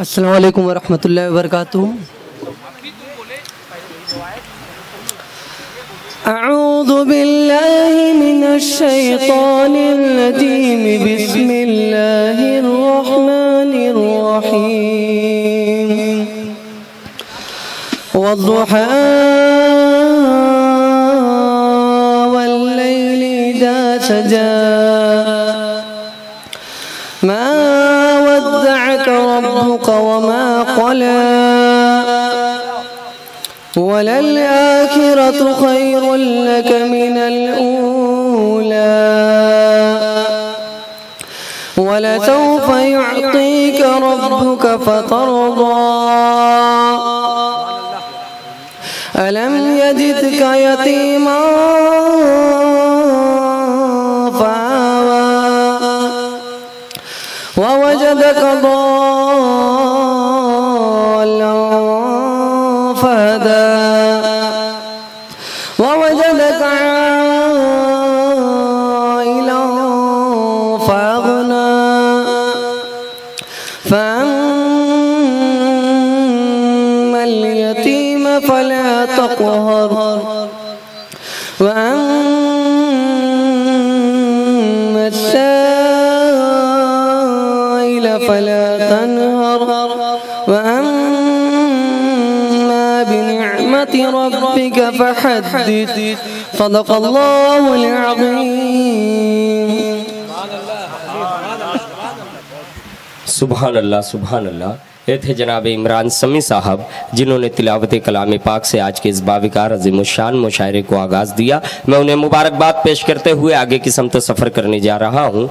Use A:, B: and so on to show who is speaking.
A: अस्सलामु अलैकुम वरहमतुल्लाहि वबरकातुहू। अऊज़ु बिल्लाहि मिनश शैतानिर रजीम बिस्मिल्लाहिर रहमानिर रहीम। वद्दुहा वल्लैलि इज़ा सजा मा वद्दअक रब्बुक वमा क़ला वलल-आखिरतु खैरुल लक मिनल ऊला वलसौफ युअतीक रब्बुक फतरदा अलम यजिदक यतीमा फआवा ववजदक ضالًا فهدى ووجدك عائلا فأغنى فأما اليتيم فلا تقهر وأما السائل فلا تنهر وأما بنعمة ربك فحدث صدق الله العظيم।
B: सुभान अल्लाह सुभान अल्लाह। ये थे जनाब इमरान समी साहब, जिन्होंने तिलावत कलाम पाक से आज के इस बाविकार अज़ीमुश्शान मुशायरे को आगाज़ दिया। मैं उन्हें मुबारकबाद पेश करते हुए आगे की समत सफ़र करने जा रहा हूँ।